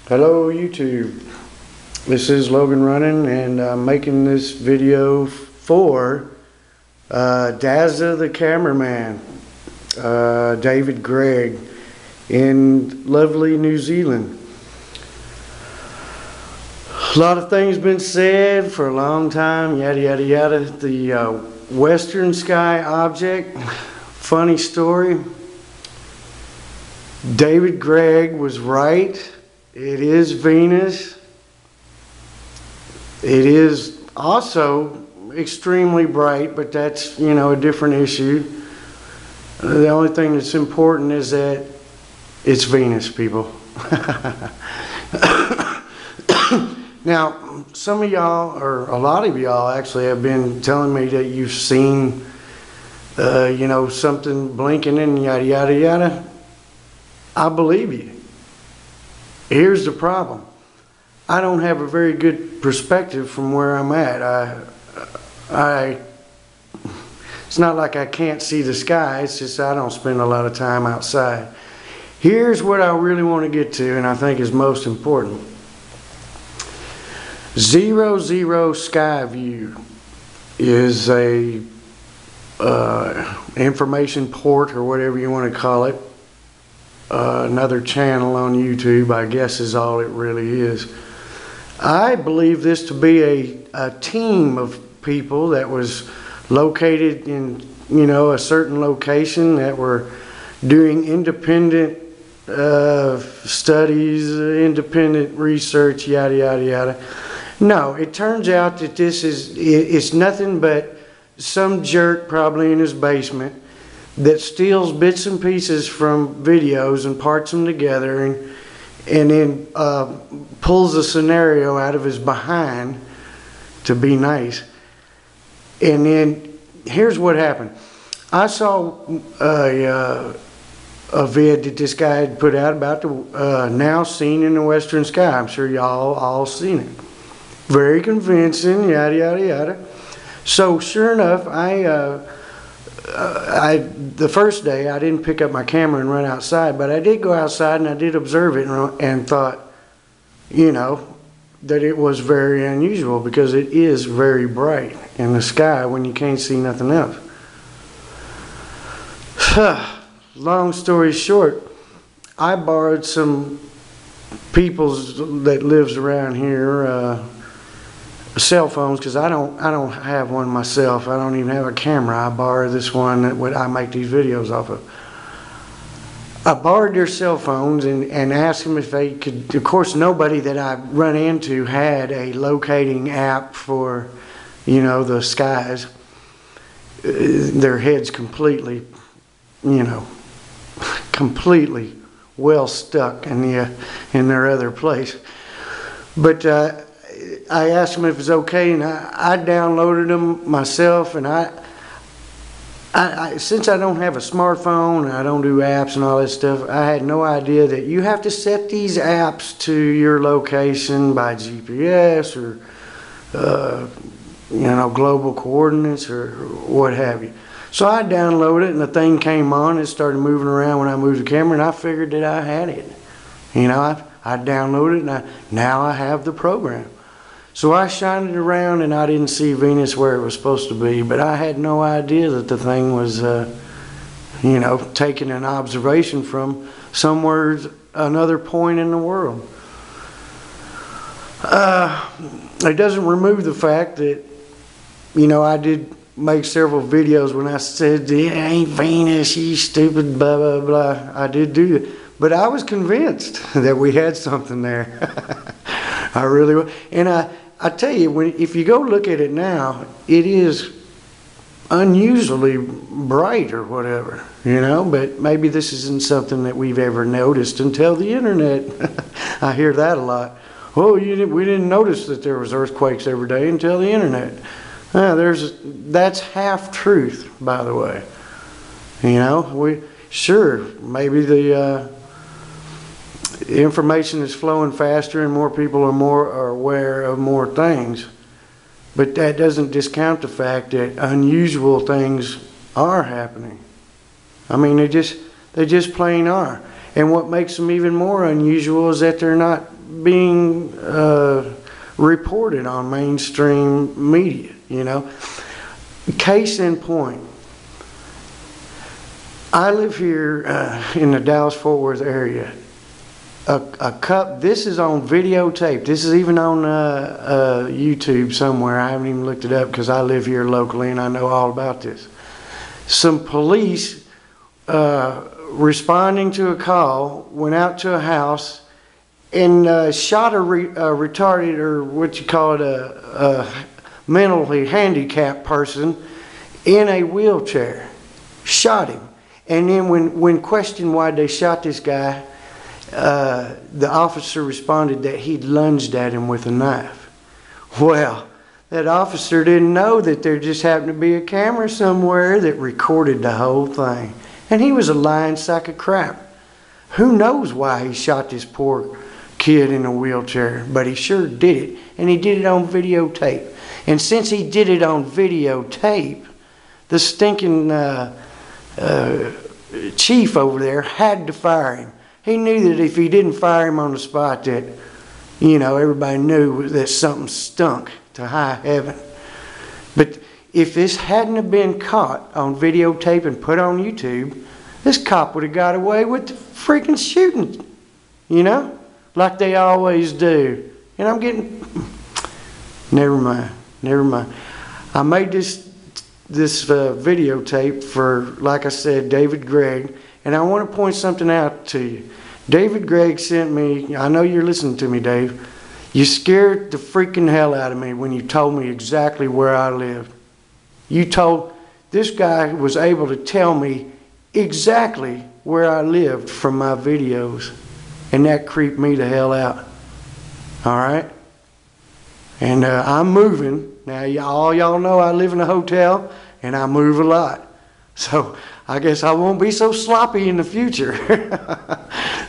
Hello YouTube, this is Logan Runnin, and I'm making this video for DAZZA the cameraman, David Gregg in lovely New Zealand. A lot of things been said for a long time, yada yada yada. The western sky object, funny story. David Gregg was right. It is Venus. It is also extremely bright, but that's, a different issue. The only thing that's important is that it's Venus, people. Now, some of y'all, or a lot of y'all actually, have been telling me that you've seen, something blinking and yada yada yada. I believe you. Here's the problem. I don't have a very good perspective from where I'm at. It's not like I can't see the sky, it's just I don't spend a lot of time outside. Here's what I really want to get to, and I think is most important. 00 Sky View is a information port, or whatever you want to call it. Another channel on YouTube, I guess, is all it really is. I believe this to be a team of people that was located in, a certain location, that were doing independent studies, independent research, yada yada yada. No, it turns out that it's nothing but some jerk probably in his basement that steals bits and pieces from videos and parts them together and then pulls a scenario out of his behind to be nice. And then here's what happened. I saw a vid that this guy had put out about the now seen in the western sky. I'm sure y'all all seen it. Very convincing, yada yada yada. So sure enough, the first day I didn't pick up my camera and run outside, but I did go outside and I did observe it and thought, that it was very unusual, because it is very bright in the sky when you can't see nothing else. Long story short, I borrowed some people's that lives around here cell phones, because I don't have one myself. I don't even have a camera. I borrow this one that I make these videos off of. I borrowed their cell phones and asked them if they could. Of course, nobody that I run into had a locating app for, the skies. Their heads completely, completely well stuck in their other place. But I asked them if it was okay, and I downloaded them myself, and since I don't have a smartphone and I don't do apps and all that stuff, I had no idea that you have to set these apps to your location by GPS or global coordinates or what have you. So I downloaded it, and the thing came on. It started moving around when I moved the camera, and I figured that I had it. I downloaded it, and now I have the program. So I shined it around, and I didn't see Venus where it was supposed to be, but I had no idea that the thing was, taking an observation from somewhere, another point in the world. It doesn't remove the fact that, I did make several videos when I said, it ain't Venus, you stupid, blah, blah, blah. I did do that. But I was convinced that we had something there. I really was. And I tell you, if you go look at it now, it is unusually bright or whatever, but maybe this isn't something that we've ever noticed until the internet. I hear that a lot. Oh, we didn't notice that there was earthquakes every day until the internet. That's half truth, by the way. Maybe the information is flowing faster and more people are aware of more things, but that doesn't discount the fact that unusual things are happening. I mean, they just plain are. And what makes them even more unusual is that they're not being reported on mainstream media, you know. Case in point, I live here in the Dallas-Fort Worth area. This is on videotape. This is even on YouTube somewhere. I haven't even looked it up because I live here locally and I know all about this. Some police responding to a call went out to a house and shot a retarded, or what you call it, a mentally handicapped person in a wheelchair. Shot him. And then when questioned why they shot this guy, the officer responded that he'd lunged at him with a knife. Well, that officer didn't know that there just happened to be a camera somewhere that recorded the whole thing. And he was a lying sack of crap. Who knows why he shot this poor kid in a wheelchair, but he sure did it. And he did it on videotape. And since he did it on videotape, the stinking chief over there had to fire him. He knew that if he didn't fire him on the spot, that, you know, everybody knew that something stunk to high heaven. But if this hadn't have been caught on videotape and put on YouTube, this cop would have got away with the freaking shooting, you know, like they always do. And I'm getting, never mind. I made this videotape for, like I said, David Gregg, and I want to point something out to you. David Gregg sent me, I know you're listening to me, Dave. You scared the freaking hell out of me when you told me exactly where I lived. This guy was able to tell me exactly where I lived from my videos, and that creeped me the hell out. All right? And I'm moving. Now, all y'all know I live in a hotel, and I move a lot. So I guess I won't be so sloppy in the future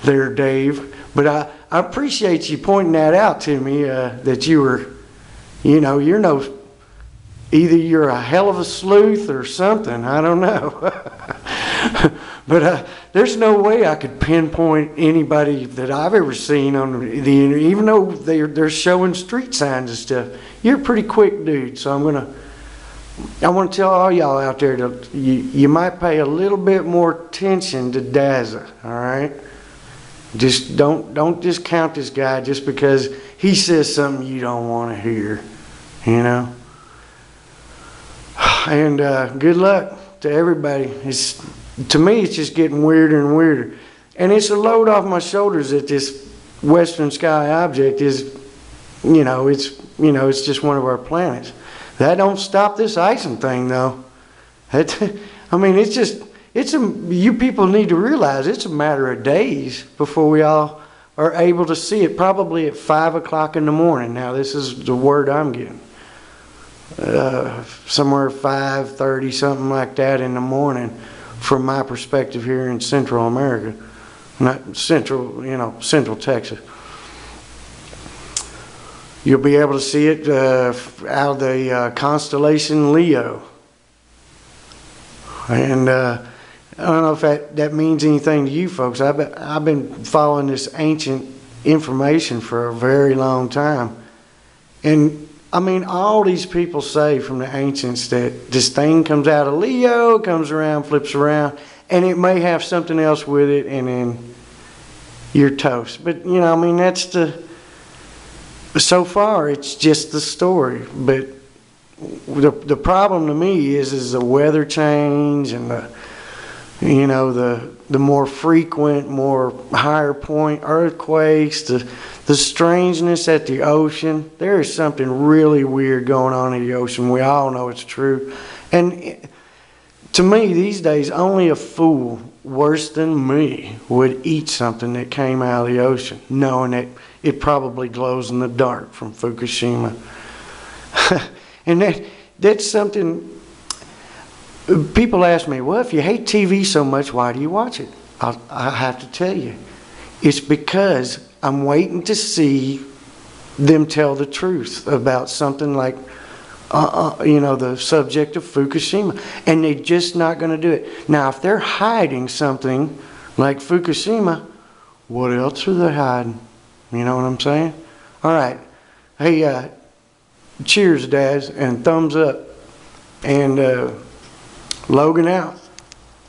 there, Dave. But I appreciate you pointing that out to me, that you were, you know, either you're a hell of a sleuth or something. I don't know. But there's no way I could pinpoint anybody that I've ever seen on the internet, even though they're showing street signs and stuff. You're a pretty quick dude, so I want to tell all y'all out there that you might pay a little bit more attention to DAZZA, all right? Just don't discount this guy just because he says something you don't want to hear, you know? And good luck to everybody. To me, it's just getting weirder and weirder. And it's a load off my shoulders that this Western sky object is, it's just one of our planets. That don't stop this Ison thing, though. You people need to realize it's a matter of days before we all are able to see it, probably at 5 o'clock in the morning. Now, this is the word I'm getting. Somewhere 5:30, something like that in the morning, from my perspective here in Central America. Not Central Texas. You'll be able to see it out of the constellation Leo. And I don't know if that means anything to you folks. I've been following this ancient information for a very long time. And I mean, all these people say from the ancients that this thing comes out of Leo, comes around, flips around, and it may have something else with it, and then you're toast. But, that's so far it's just the story. But the problem to me is the weather change and the more frequent, more higher point earthquakes, the strangeness at the ocean. There is something really weird going on in the ocean. We all know it's true. And to me, these days, only a fool worse than me would eat something that came out of the ocean, knowing that it probably glows in the dark from Fukushima. And that's something. People ask me, well, if you hate TV so much, why do you watch it? I have to tell you, it's because I'm waiting to see them tell the truth about something like, the subject of Fukushima. And they're just not going to do it. Now, if they're hiding something like Fukushima, what else are they hiding? You know what I'm saying? All right. Hey, cheers, Daz, and thumbs up. And Logan out.